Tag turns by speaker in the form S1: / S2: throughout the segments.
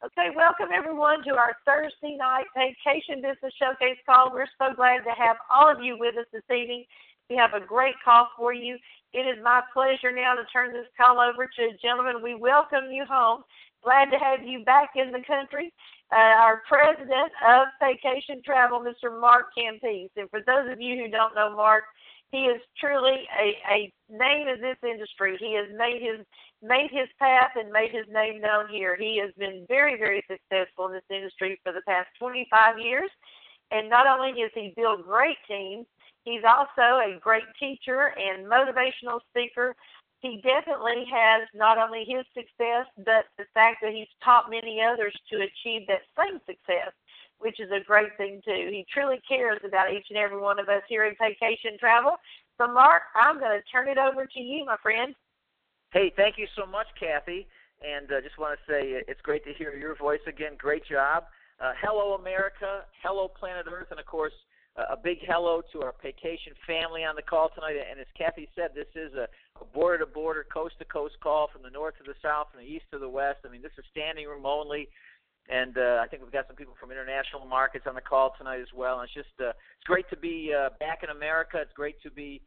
S1: Okay, welcome everyone to our Thursday night Paycation Business Showcase call. We're so glad to have all of you with us this evening. We have a great call for you. It is my pleasure now to turn this call over to a gentleman. We welcome you home. Glad to have you back in the country. Our president of Paycation Travel, Mr. Mark Campese. And for those of you who don't know Mark, he is truly a name in this industry. He has made his path and made his name known here. He has been very, very successful in this industry for the past 25 years. And not only has he built great teams, he's also a great teacher and motivational speaker. He definitely has not only his success, but the fact that he's taught many others to achieve that same success, which is a great thing too. He truly cares about each and every one of us here at Paycation Travel. So, Mark, I'm going to turn it over to you, my friend.
S2: Hey, thank you so much, Kathy. And I just want to say it's great to hear your voice again. Great job. Hello, America. Hello, planet Earth. And, of course, a big hello to our Paycation family on the call tonight. And as Kathy said, this is a border-to-border, coast-to-coast call from the north to the south, from the east to the west. I mean, this is standing room only. And I think we've got some people from international markets on the call tonight as well. And it's just it's great to be back in America. It's great to be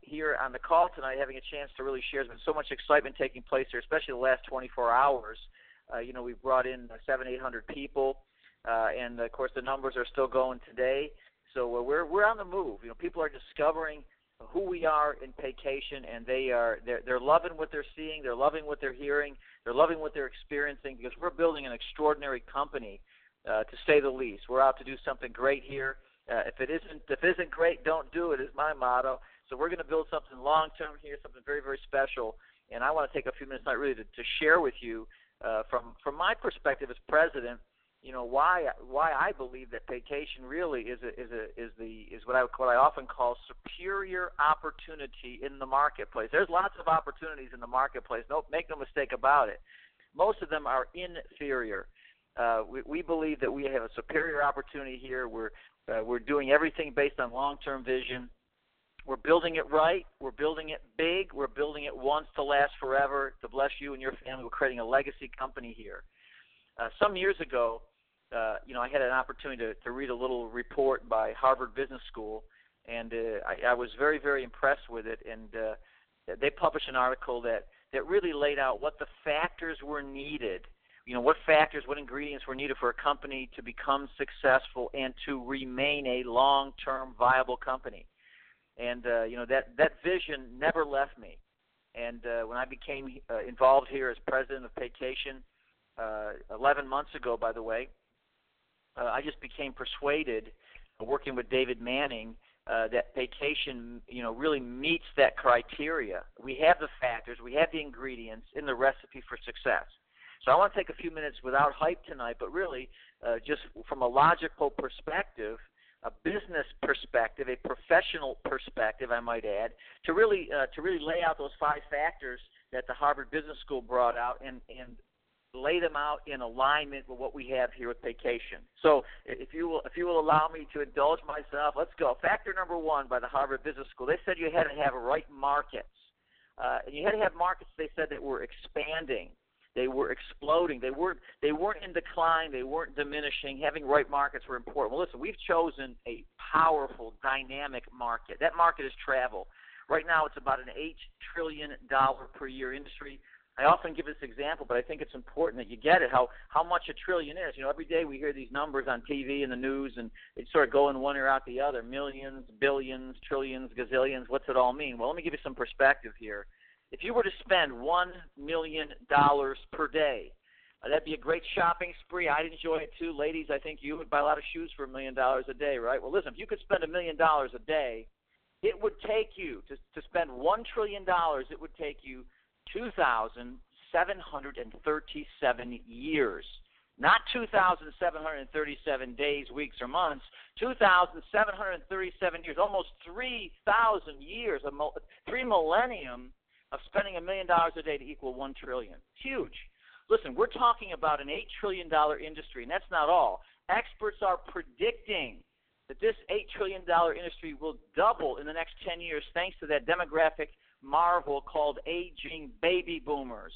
S2: here on the call tonight, having a chance to really share. There's been so much excitement taking place here, especially the last 24 hours. We've brought in 700-800 people, and of course the numbers are still going today. So we're on the move. People are discovering who we are in Paycation, and they're loving what they're seeing. They're loving what they're hearing. They're loving what they're experiencing, because we're building an extraordinary company, to say the least. We're out to do something great here. If it isn't great, don't do it, is my motto. So we're going to build something long-term here, something very, very special. And I want to take a few minutes tonight really to share with you, from my perspective as president, why I believe that Paycation really is what I often call superior opportunity in the marketplace. There's lots of opportunities in the marketplace. Make no mistake about it. Most of them are inferior. We believe that we have a superior opportunity here. We're doing everything based on long-term vision. We're building it right. We're building it big. We're building it once to last forever, to bless you and your family. We're creating a legacy company here. Some years ago, I had an opportunity to read a little report by Harvard Business School, and I was very, very impressed with it. And they published an article that really laid out what the factors were needed. What ingredients were needed for a company to become successful and to remain a long-term viable company. And, that vision never left me. And when I became involved here as president of Paycation 11 months ago, by the way, I just became persuaded, working with David Manning, that Paycation, really meets that criteria. We have the factors, we have the ingredients in the recipe for success. So I want to take a few minutes without hype tonight, but really just from a logical perspective, a business perspective, a professional perspective, I might add, to really lay out those 5 factors that the Harvard Business School brought out and lay them out in alignment with what we have here with Paycation. So if you will allow me to indulge myself, let's go. Factor number 1 by the Harvard Business School, they said you had to have right markets. And you had to have markets, they said, that were expanding. They were exploding. They weren't in decline. They weren't diminishing. Having right markets were important. Well, listen, we've chosen a powerful, dynamic market. That market is travel. Right now, it's about an $8 trillion per year industry. I often give this example, but I think it's important that you get it, how much a trillion is. Every day we hear these numbers on TV and the news, and they sort of go in one ear out the other. Millions, billions, trillions, gazillions. What's it all mean? Well, let me give you some perspective here. If you were to spend $1 million per day, that'd be a great shopping spree. I'd enjoy it too. Ladies, I think you would buy a lot of shoes for $1 million a day, right? Well, listen, if you could spend $1 million a day, it would take you, to spend $1 trillion, it would take you 2,737 years. Not 2,737 days, weeks, or months. 2,737 years, almost 3,000 years, 3 millennium of spending $1 million a day to equal $1 trillion. Huge. Listen, we're talking about an $8 trillion industry, and that's not all. Experts are predicting that this $8 trillion industry will double in the next 10 years thanks to that demographic marvel called aging baby boomers.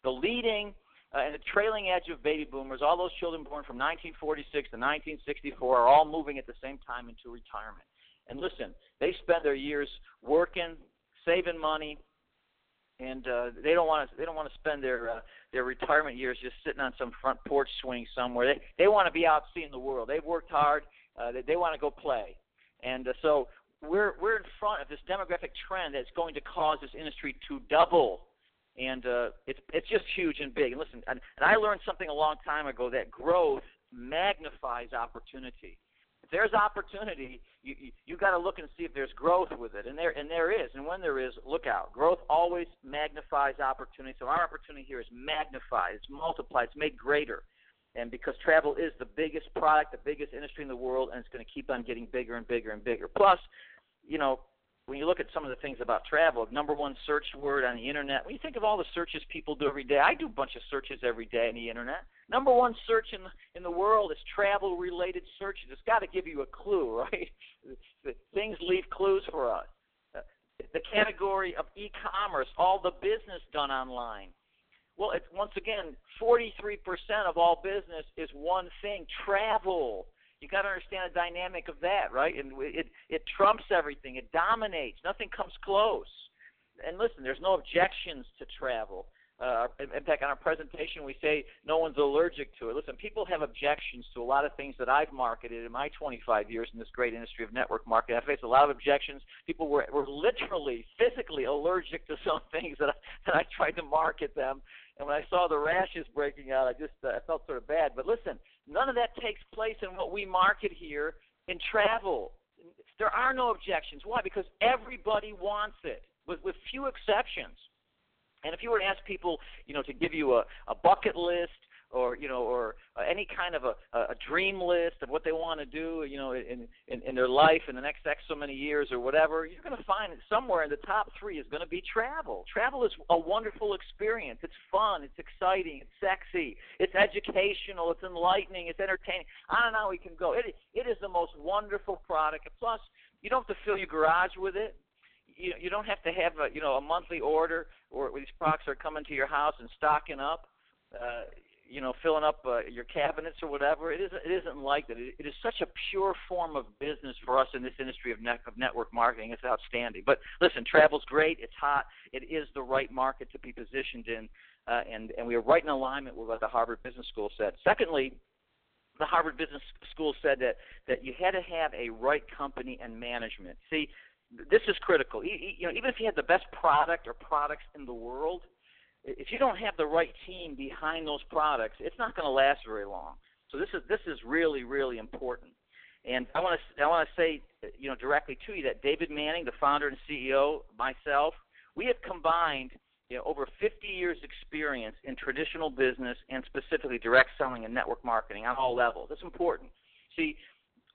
S2: The leading and the trailing edge of baby boomers, all those children born from 1946 to 1964, are all moving at the same time into retirement. And listen, they spend their years working, saving money, and they don't want to spend their retirement years just sitting on some front porch swing somewhere. They want to be out seeing the world. They've worked hard. They want to go play. And so we're in front of this demographic trend that's going to cause this industry to double. And it's just huge and big. And listen, and I learned something a long time ago, that growth magnifies opportunity. If there's opportunity, you got to look and see if there's growth with it, and there is. And when there is, look out. Growth always magnifies opportunity. So our opportunity here is magnified, it's multiplied, it's made greater. And because travel is the biggest product, the biggest industry in the world, and it's going to keep on getting bigger and bigger and bigger. Plus, you know, when you look at some of the things about travel, #1 search word on the internet, when you think of all the searches people do every day, I do a bunch of searches every day on the internet. #1 search in the world is travel-related searches. It's got to give you a clue, right? Things leave clues for us. The category of e-commerce, all the business done online. Well, it's, once again, 43% of all business is one thing: travel. You got to understand the dynamic of that, right? And it trumps everything. It dominates. Nothing comes close. And listen, there's no objections to travel. In fact, on our presentation, we say no one's allergic to it. Listen, people have objections to a lot of things that I've marketed in my 25 years in this great industry of network marketing. I faced a lot of objections. People were literally, physically allergic to some things that I tried to market them. And when I saw the rashes breaking out, I felt sort of bad. But listen, none of that takes place in what we market here in travel. There are no objections. Why? Because everybody wants it, with few exceptions. And if you were to ask people, you know, to give you a bucket list, or you know, or any kind of a dream list of what they want to do, you know, in their life in the next X so many years or whatever, you're going to find that somewhere in the top 3 is going to be travel. Travel is a wonderful experience. It's fun. It's exciting. It's sexy. It's educational. It's enlightening. It's entertaining. On and on we can go. It is the most wonderful product. And plus, you don't have to fill your garage with it. You don't have to have a monthly order, or these products are coming to your house and stocking up. Filling up your cabinets or whatever. It isn't like that. It is such a pure form of business for us in this industry of network marketing. It's outstanding. But listen, travel's great. It's hot. It is the right market to be positioned in, and we are right in alignment with what the Harvard Business School said. Secondly, the Harvard Business School said that you had to have a right company and management. See, this is critical. Even if you had the best product or products in the world, if you don't have the right team behind those products, it's not going to last very long. So this is really, really important. And I want to say, directly to you that David Manning, the founder and CEO, myself, we have combined over 50 years experience in traditional business and specifically direct selling and network marketing on all levels. That's important. See,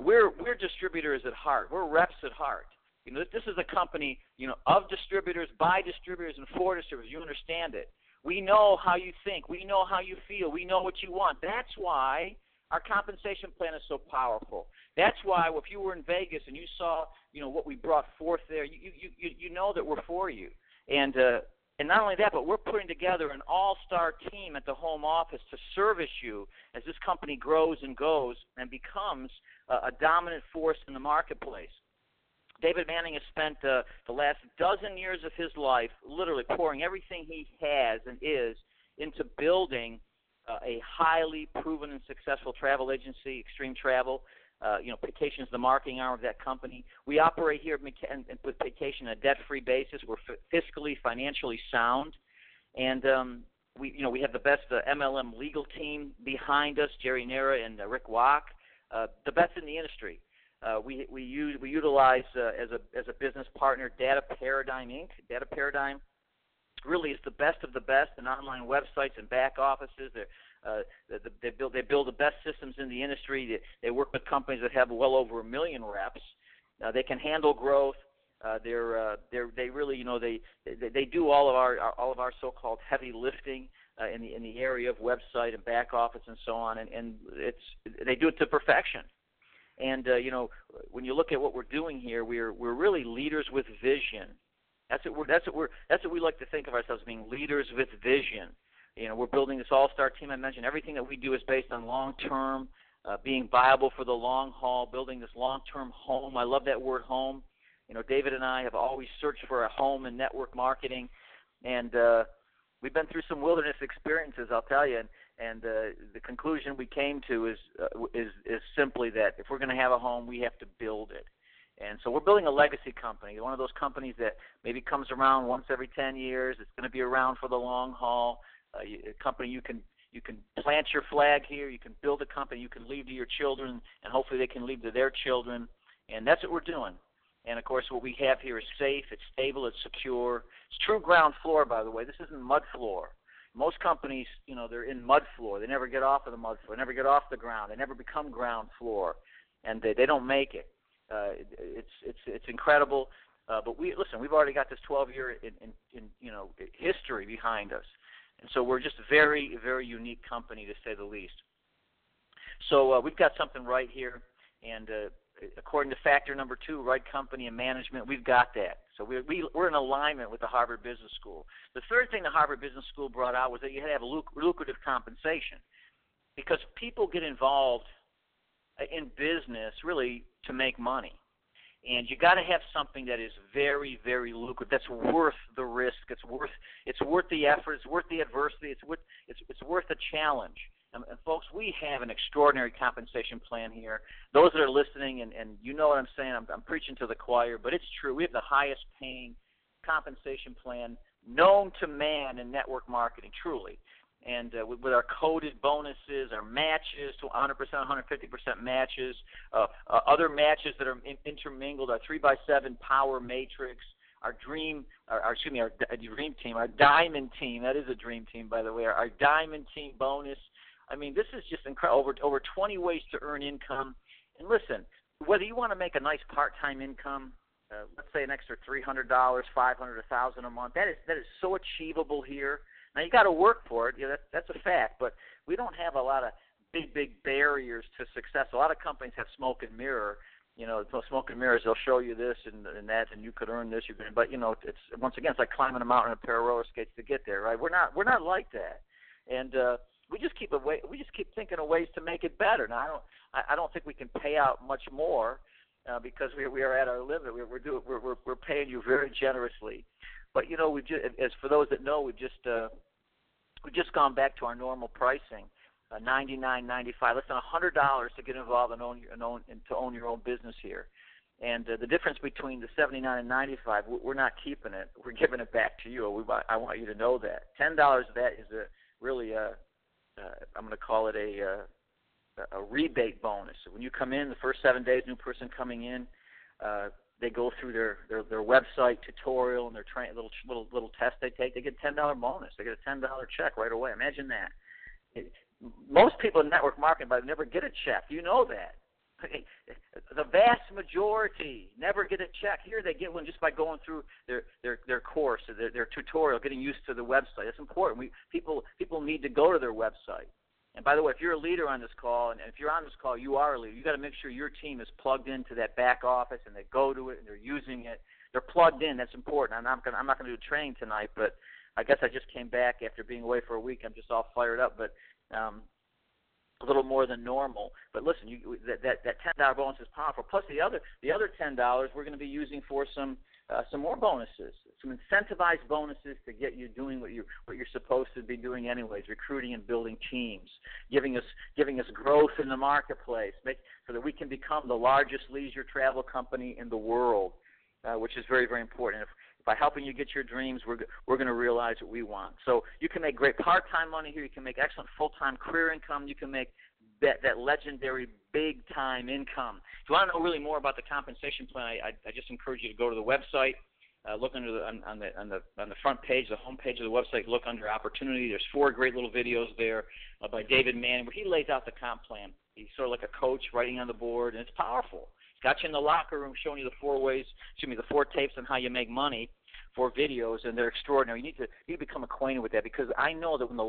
S2: we're distributors at heart. We're reps at heart. This is a company, of distributors, by distributors, and for distributors. You understand it. We know how you think. We know how you feel. We know what you want. That's why our compensation plan is so powerful. That's why if you were in Vegas and you saw, what we brought forth there, you know that we're for you. And not only that, but we're putting together an all-star team at the home office to service you as this company grows and goes and becomes a dominant force in the marketplace. David Manning has spent the last dozen years of his life literally pouring everything he has and is into building a highly proven and successful travel agency, Extreme Travel. Paycation is the marketing arm of that company. We operate here with Paycation on a debt-free basis. We're fiscally, financially sound. And we have the best MLM legal team behind us, Jerry Nera and Rick Wack, the best in the industry. We utilize as a business partner Data Paradigm Inc. Data Paradigm really is the best of the best in online websites and back offices. They build the best systems in the industry. They work with companies that have well over 1 million reps. They can handle growth. They really they do all of our so-called heavy lifting in the area of website and back office and so on, and they do it to perfection. And when you look at what we're doing here, we're really leaders with vision. That's what we like to think of ourselves, being leaders with vision. We're building this all-star team I mentioned. Everything that we do is based on long-term, being viable for the long haul, building this long-term home. I love that word home. David and I have always searched for a home in network marketing, and we've been through some wilderness experiences, I'll tell you, and the conclusion we came to is simply that if we're going to have a home, we have to build it. And so we're building a legacy company, one of those companies that maybe comes around once every 10 years. It's going to be around for the long haul. A company you can plant your flag here. You can build a company you can leave to your children, and hopefully they can leave to their children. And that's what we're doing. And, of course, what we have here is safe, it's stable, it's secure. It's true ground floor, by the way. This isn't mud floor. Most companies, they're in mud floor. They never get off of the mud floor. They never get off the ground. They never become ground floor, and they don't make it. It's incredible. But we've already got this 12-year in history behind us. And so we're just a very, very unique company, to say the least. So we've got something right here, and according to factor number 2, right company and management, we've got that. So we're in alignment with the Harvard Business School. The third thing the Harvard Business School brought out was that you had to have lucrative compensation, because people get involved in business really to make money. And you got to have something that is very, very lucrative. That's worth the risk. It's worth the effort. It's worth the adversity. It's worth the challenge. And folks, we have an extraordinary compensation plan here. Those that are listening, and you know what I'm saying, I'm preaching to the choir, but it's true. We have the highest paying compensation plan known to man in network marketing, truly. And with our coded bonuses, our matches to 100%, 150% matches, other matches that are intermingled, our 3x7 power matrix, our dream team, our diamond team. That is a dream team, by the way. Our diamond team bonus. I mean, this is just incredible. Over 20 ways to earn income. And listen, whether you want to make a nice part-time income, let's say an extra $300, $500, $1,000 a month, that is so achievable here. Now, you got to work for it. That's a fact. But we don't have a lot of big barriers to success. A lot of companies have smoke and mirror. Smoke and mirrors, they'll show you this and that, and you could earn this. But, it's once again, it's like climbing a mountain in a pair of roller skates to get there, right? We're not like that. And we just keep thinking of ways to make it better. Now, I don't think we can pay out much more because we are at our limit. We're paying you very generously. But as for those that know, we've just gone back to our normal pricing, $99.95, less than $100 to get involved and to own your own business here. And the difference between the $79 and $95, we're not keeping it. We're giving it back to you. I want you to know that. $10 of that is I'm going to call it a rebate bonus. So when you come in, the first 7 days, new person coming in, they go through their website tutorial and their little test they take. They get a $10 bonus. They get a $10 check right away. Imagine that. Most people in network marketing never get a check. You know that. The vast majority never get a check. Here they get one just by going through their course, their tutorial, getting used to the website. That's important. People need to go to their website. And by the way, if you're a leader on this call, and if you're on this call, you are a leader. You got to make sure your team is plugged into that back office and they go to it and they're using it. They're plugged in. That's important. I'm not going to do training tonight, but I guess I just came back after being away for a week. I'm just all fired up, but a little more than normal. But listen, that $10 bonus is powerful. Plus the other $10 we're going to be using for some more bonuses, some incentivized bonuses to get you doing what you're supposed to be doing anyways, recruiting and building teams, giving us growth in the marketplace, so that we can become the largest leisure travel company in the world, which is very, very important. By helping you get your dreams, we're going to realize what we want. So you can make great part-time money here. You can make excellent full-time career income. You can make that legendary big-time income. If you want to know really more about the compensation plan, I just encourage you to go to the website, look under on the front page, the home page of the website, look under opportunity. There's 4 great little videos there by David Manning where he lays out the comp plan. He's sort of like a coach writing on the board, and it's powerful. Got you in the locker room showing you the 4 tapes on how you make money, 4 videos, and they're extraordinary. You need to become acquainted with that, because I know that when the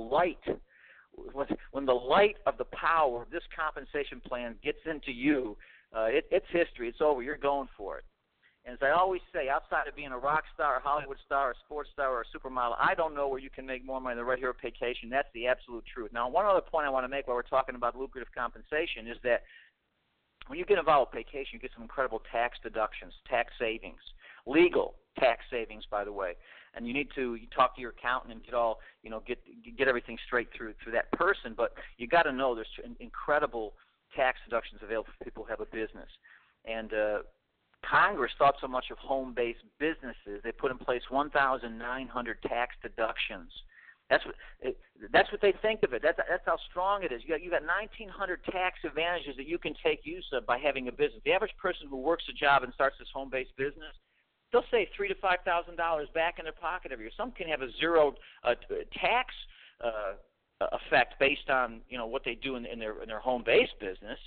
S2: light of the power of this compensation plan gets into you, it's history. It's over. You're going for it. And as I always say, outside of being a rock star, a Hollywood star, a sports star, or a supermodel, I don't know where you can make more money than right here at Paycation. That's the absolute truth. Now, one other point I want to make while we're talking about lucrative compensation is that when you get involved with Paycation, you get some incredible tax deductions, tax savings, legal tax savings, by the way. And you need to talk to your accountant and get everything straight through that person. But you got to know there's incredible tax deductions available for people who have a business. And Congress thought so much of home-based businesses, they put in place 1,900 tax deductions. That's what they think of it. That's how strong it is. You got 1,900 tax advantages that you can take use of by having a business. The average person who works a job and starts this home-based business, they'll save $3,000 to $5,000 back in their pocket every year. Some can have a zero tax effect based on what they do in their home-based business,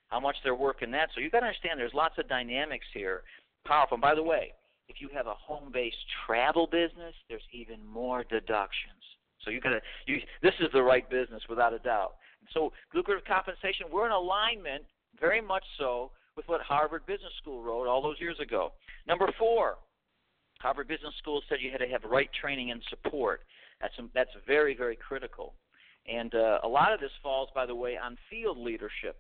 S2: how much they're working that. So you've got to understand there's lots of dynamics here, powerful. And by the way, if you have a home-based travel business, there's even more deductions. So this is the right business without a doubt. So lucrative compensation, we're in alignment, very much so, with what Harvard Business School wrote all those years ago. Number 4, Harvard Business School said you had to have right training and support. That's very, very critical. And a lot of this falls, by the way, on field leadership.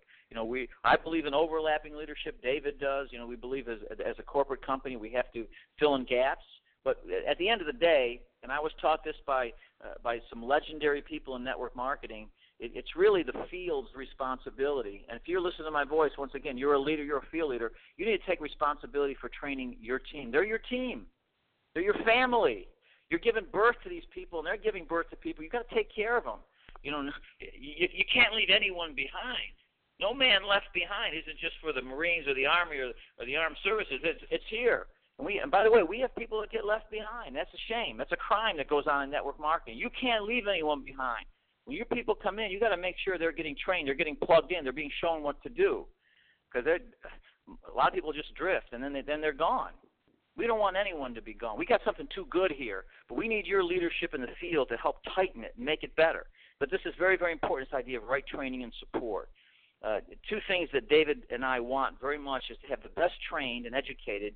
S2: I believe in overlapping leadership. David does. We believe as a corporate company we have to fill in gaps. But at the end of the day, and I was taught this by some legendary people in network marketing, it's really the field's responsibility. And if you're listening to my voice, once again, you're a leader, you're a field leader, you need to take responsibility for training your team. They're your team. They're your family. You're giving birth to these people, and they're giving birth to people. You've got to take care of them. You can't leave anyone behind. No man left behind isn't just for the Marines or the Army or the Armed Services. It's here. And by the way, we have people that get left behind. That's a shame. That's a crime that goes on in network marketing. You can't leave anyone behind. When your people come in, you got to make sure they're getting trained, they're getting plugged in, they're being shown what to do. Because a lot of people just drift, and then they're gone. We don't want anyone to be gone. We got something too good here, but we need your leadership in the field to help tighten it and make it better. But this is very, very important, this idea of right training and support. 2 things that David and I want very much is to have the best trained and educated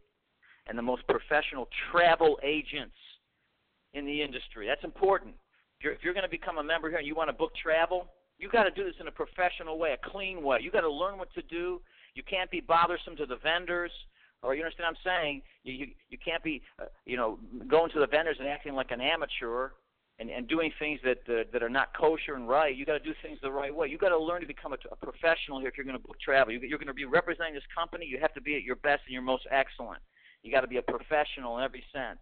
S2: and the most professional travel agents in the industry. That's important. If you're going to become a member here and you want to book travel, you got to do this in a professional way, a clean way. You got to learn what to do. You can't be bothersome to the vendors, or you understand what I'm saying? You can't be going to the vendors and acting like an amateur and doing things that are not kosher and right. You got to do things the right way. You got to learn to become a professional here if you're going to book travel. You're going to be representing this company. You have to be at your best and your most excellent. You got to be a professional in every sense.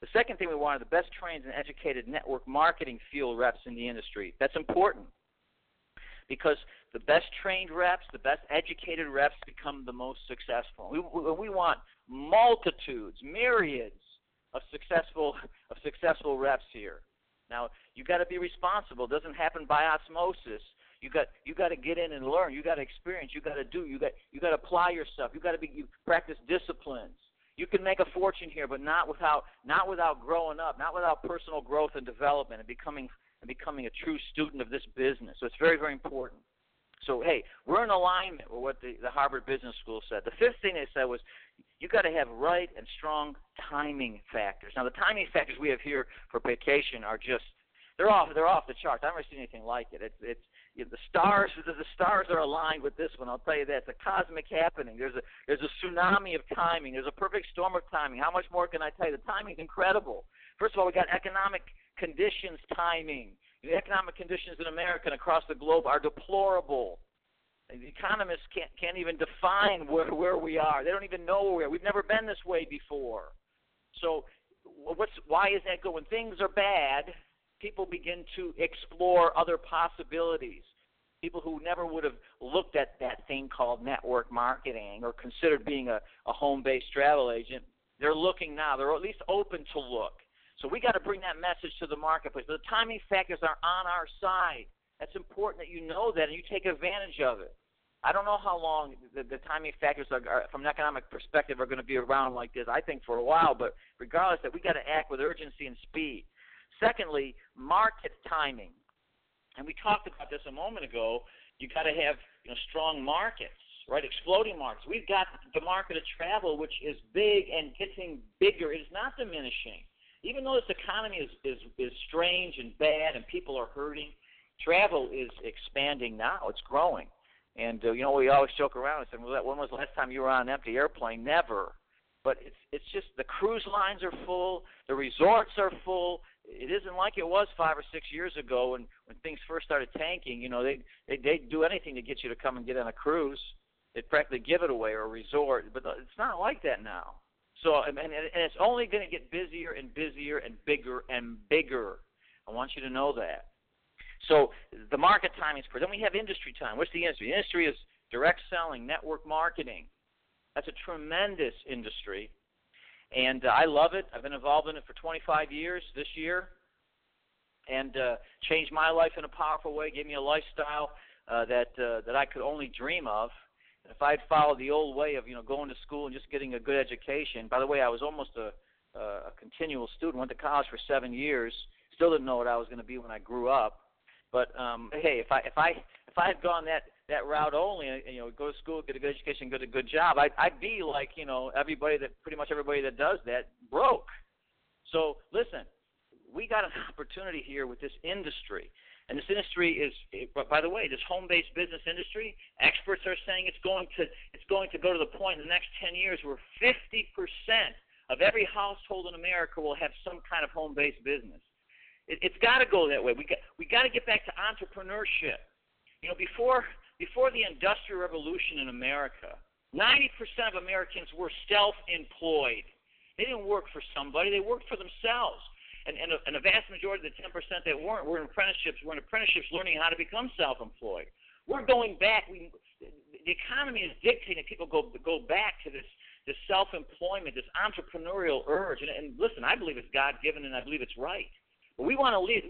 S2: The second thing we want are the best trained and educated network marketing field reps in the industry. That's important because the best trained reps, the best educated reps become the most successful. We want multitudes, myriads of successful reps here. Now, you got to be responsible. It doesn't happen by osmosis. You got to get in and learn. You got to experience. You got to do. You got to apply yourself. You practice disciplines. You can make a fortune here, but not without growing up, not without personal growth and development and becoming a true student of this business. So it's very, very important. So, hey, we're in alignment with what the Harvard Business School said. The 5th thing they said was you got to have right and strong timing factors. Now, the timing factors we have here for Paycation are just they're off the charts. I've never seen anything like it. The stars are aligned with this one. I'll tell you that. It's a cosmic happening. There's a tsunami of timing. There's a perfect storm of timing. How much more can I tell you? The timing's incredible. First of all, we got economic conditions timing. The economic conditions in America and across the globe are deplorable. The economists can't even define where we are. They don't even know where we are. We've never been this way before. So why is that good? When things are bad, people begin to explore other possibilities. People who never would have looked at that thing called network marketing or considered being a home-based travel agent, they're looking now. They're at least open to look. So we got to bring that message to the marketplace. The timing factors are on our side. That's important that you know that and you take advantage of it. I don't know how long the timing factors are, from an economic perspective, are going to be around like this. I think for a while, but regardless, that we got to act with urgency and speed. Secondly, market timing. And we talked about this a moment ago. You got to have strong markets. right? Exploding markets. We've got the market of travel, which is big and getting bigger. It is not diminishing. Even though this economy is strange and bad and people are hurting, travel is expanding now. It's growing. And, we always joke around and say, well, when was the last time you were on an empty airplane? Never. But it's just the cruise lines are full, the resorts are full. It isn't like it was 5 or 6 years ago when things first started tanking. They'd do anything to get you to come and get on a cruise. They'd practically give it away or a resort. But it's not like that now. So, and it's only going to get busier and busier and bigger. I want you to know that. So the market timing is perfect. Then we have industry time. What's the industry? The industry is direct selling, network marketing. That's a tremendous industry, and I love it. I've been involved in it for 25 years this year, and changed my life in a powerful way, gave me a lifestyle that I could only dream of. If I'd followed the old way of going to school and just getting a good education. By the way, I was almost a continual student. Went to college for 7 years. Still didn't know what I was going to be when I grew up. But hey, if I had gone that route only, go to school, get a good education, get a good job, I'd be like pretty much everybody that does that, broke. So listen, we got an opportunity here with this industry. And this industry is, by the way, this home-based business industry, experts are saying it's going to go to the point in the next 10 years where 50% of every household in America will have some kind of home-based business. It's got to go that way. We got to get back to entrepreneurship. Before the Industrial Revolution in America, 90% of Americans were self-employed. They didn't work for somebody; they worked for themselves. And a vast majority of the 10% that weren't were in apprenticeships. Were in apprenticeships learning how to become self-employed. We're going back. The economy is dictating people go back to this self-employment, this entrepreneurial urge. And listen, I believe it's God-given, and I believe it's right. But we want to lead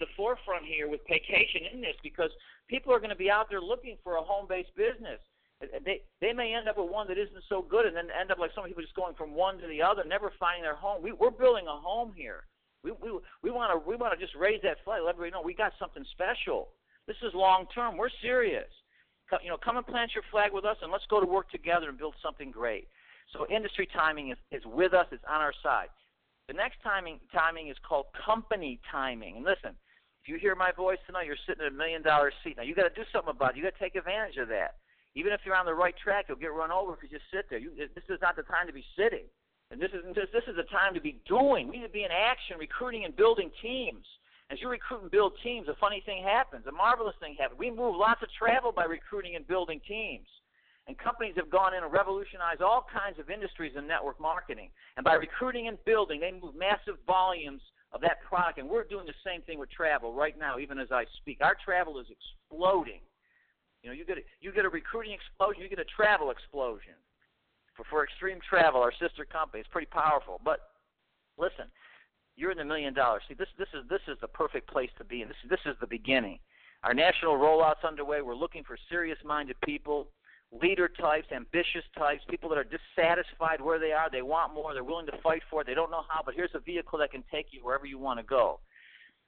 S2: the forefront here with Paycation in this, because people are going to be out there looking for a home-based business. They may end up with one that isn't so good, and then end up like some people just going from one to the other, never finding their home. We're building a home here. We want to just raise that flag, let everybody know we got something special. This is long term. We're serious. Come and plant your flag with us, and let's go to work together and build something great. So industry timing is with us. It's on our side. The next timing is called company timing. And listen, if you hear my voice tonight, you're sitting in $1 million seat. Now, you got to do something about it. You got to take advantage of that. Even if you're on the right track, you'll get run over if you just sit there. This is not the time to be sitting. And this is the time to be doing. We need to be in action, recruiting and building teams. As you recruit and build teams, a funny thing happens, a marvelous thing happens. We move lots of travel by recruiting and building teams. And companies have gone in and revolutionized all kinds of industries in network marketing. And by recruiting and building, they move massive volumes of that product. And we're doing the same thing with travel right now, even as I speak. Our travel is exploding. You get a recruiting explosion, you get a travel explosion. For Extreme Travel, our sister company, it's pretty powerful. But listen, you're in the $1 million. See, this is the perfect place to be, and this is the beginning. Our national rollout's underway. We're looking for serious-minded people, leader types, ambitious types, people that are dissatisfied where they are. They want more. They're willing to fight for it. They don't know how, but here's a vehicle that can take you wherever you want to go.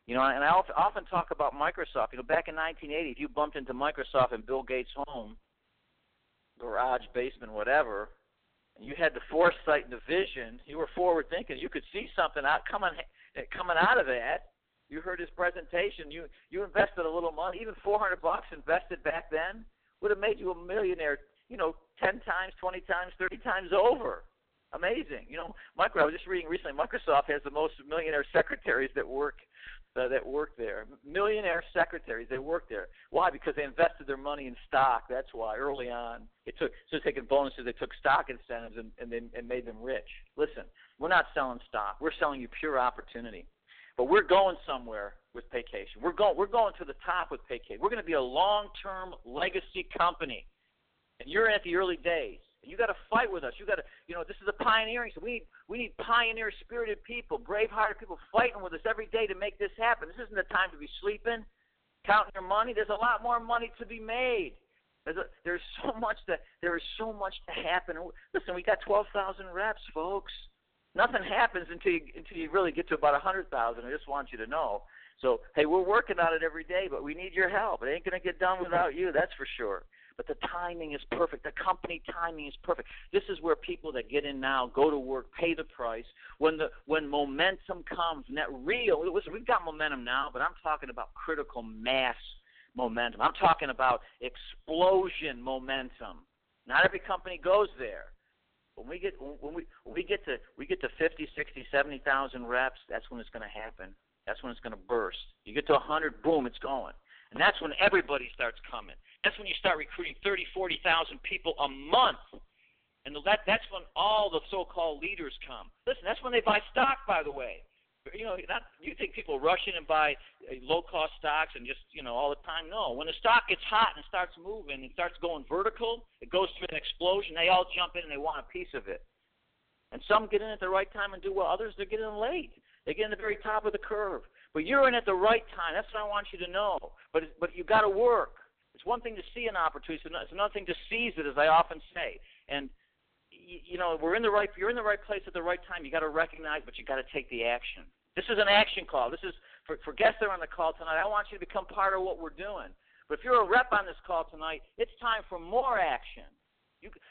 S2: And I often talk about Microsoft. Back in 1980, if you bumped into Microsoft in Bill Gates' home, garage, basement, whatever, and you had the foresight and the vision, you were forward-thinking, you could see something coming out of that. You heard his presentation. You invested a little money, even $400 invested back then, would have made you a millionaire, 10 times, 20 times, 30 times over. Amazing. I was just reading recently, Microsoft has the most millionaire secretaries that work there. Millionaire secretaries, they work there. Why? Because they invested their money in stock. That's why. Early on, instead of taking bonuses, they took stock incentives and made them rich. Listen, we're not selling stock. We're selling you pure opportunity. But we're going somewhere with Paycation. We're going to the top with Paycation. We're going to be a long-term legacy company. And you're at the early days. And you got to fight with us. You got to, this is a pioneering. So we need pioneer-spirited people, brave-hearted people fighting with us every day to make this happen. This isn't the time to be sleeping, counting your money. There's a lot more money to be made. There is so much to happen. Listen, we got 12,000 reps, folks. Nothing happens until you really get to about 100,000. I just want you to know. So, hey, we're working on it every day, but we need your help. It ain't going to get done without you, that's for sure. but the timing is perfect. The company timing is perfect. This is where people that get in now go to work, pay the price. When momentum comes, and that listen, we've got momentum now, but I'm talking about critical mass momentum. I'm talking about explosion momentum. Not every company goes there. When we get to 50, 60, 70,000 reps, that's when it's going to happen. That's when it's going to burst. You get to 100, boom, it's going. And that's when everybody starts coming. That's when you start recruiting 30, 40,000 people a month. And that's when all the so-called leaders come. Listen, that's when they buy stock, by the way. You think people rush in and buy low-cost stocks and just, all the time? No. When the stock gets hot and starts moving, it starts going vertical, it goes through an explosion, they all jump in and they want a piece of it. And some get in at the right time and do well. Others, they're getting in late. They get in the very top of the curve. But you're in at the right time. That's what I want you to know. But you've got to work. It's one thing to see an opportunity. It's another thing to seize it, as I often say. And you're in the right place at the right time. You got to recognize, but you got to take the action. This is an action call. This is for guests that are on the call tonight. I want you to become part of what we're doing. But if you're a rep on this call tonight, it's time for more action.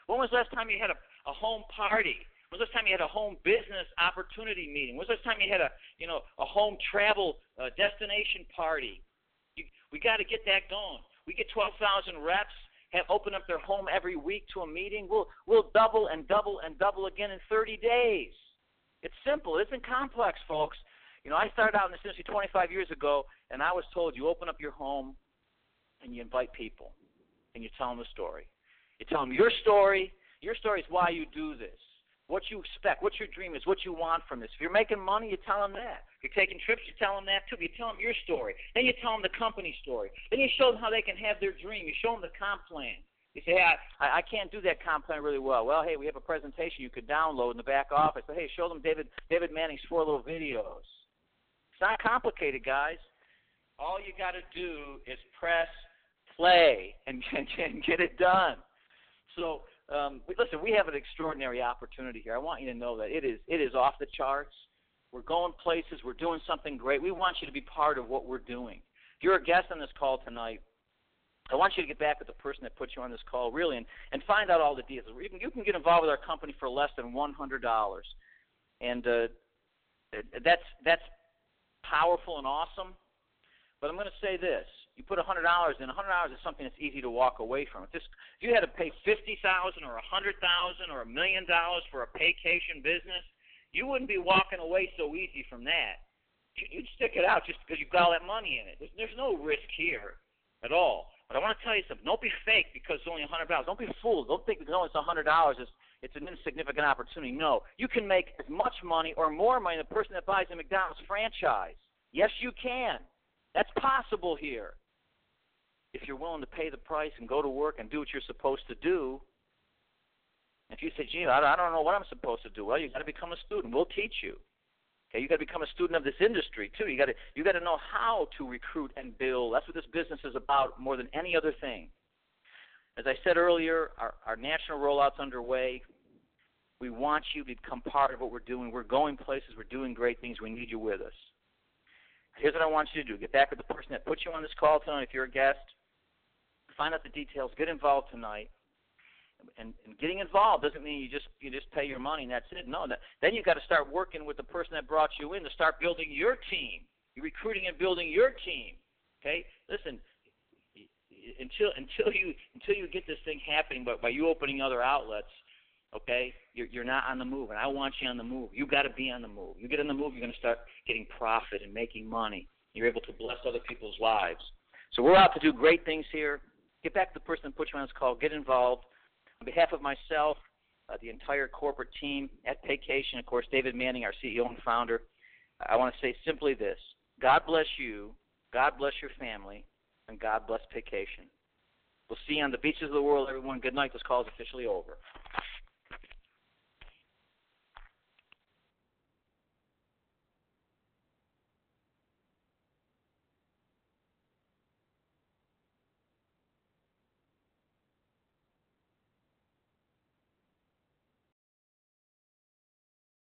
S2: When was the last time you had a home party? When was the last time you had a home business opportunity meeting? When was the last time you had a home travel destination party? We got to get that going. We get 12,000 reps. Open up their home every week to a meeting. We'll double and double and double again in 30 days. It's simple. It isn't complex, folks. I started out in this industry 25 years ago, and I was told you open up your home and you invite people, and you tell them the story. You tell them your story. Your story is why you do this, what you expect, what your dream is, what you want from this. If you're making money, you tell them that. If you're taking trips, you tell them that too. But you tell them your story. Then you tell them the company story. Then you show them how they can have their dream. You show them the comp plan. You say, hey, I can't do that comp plan really well. Well, hey, we have a presentation you could download in the back office. So, hey, show them David Manning's 4 little videos. It's not complicated, guys. All you got to do is press play and get it done. So, listen, we have an extraordinary opportunity here. I want you to know that it is off the charts. We're going places. We're doing something great. We want you to be part of what we're doing. If you're a guest on this call tonight, I want you to get back with the person that put you on this call, really, and find out all the deals. You can get involved with our company for less than $100, and that's powerful and awesome. But I'm going to say this. You put $100 in. $100 is something that's easy to walk away from. If you had to pay $50,000 or $100,000 or $1 million for a Paycation business, you wouldn't be walking away so easy from that. You'd stick it out just because you've got all that money in it. There's no risk here at all. But I want to tell you something. Don't be fake because it's only $100. Don't be fooled. Don't think because it's $100 it's an insignificant opportunity. No. You can make as much money or more money than the person that buys a McDonald's franchise. Yes, you can. That's possible here. If you're willing to pay the price and go to work and do what you're supposed to do. If you say, gee, I don't know what I'm supposed to do. Well, you've got to become a student. We'll teach you. Okay, you got to become a student of this industry too. You got to know how to recruit and build. That's what this business is about more than any other thing. As I said earlier, our national rollout's underway. We want you to become part of what we're doing. We're going places. We're doing great things. We need you with us. Here's what I want you to do. Get back with the person that put you on this call tonight if you're a guest. Find out the details. Get involved tonight. And getting involved doesn't mean you just pay your money and that's it. No, then you've got to start working with the person that brought you in to start building your team. You're recruiting and building your team. Okay? Listen, until you get this thing happening, but by you opening other outlets, okay, you're not on the move, and I want you on the move. You've got to be on the move. You get on the move, you're going to start getting profit and making money. You're able to bless other people's lives. So we're out to do great things here. Get back to the person that put you on this call. Get involved. On behalf of myself, the entire corporate team at Paycation, of course, David Manning, our CEO and founder, I want to say simply this. God bless you, God bless your family, and God bless Paycation. We'll see you on the beaches of the world, everyone. Good night. This call is officially over.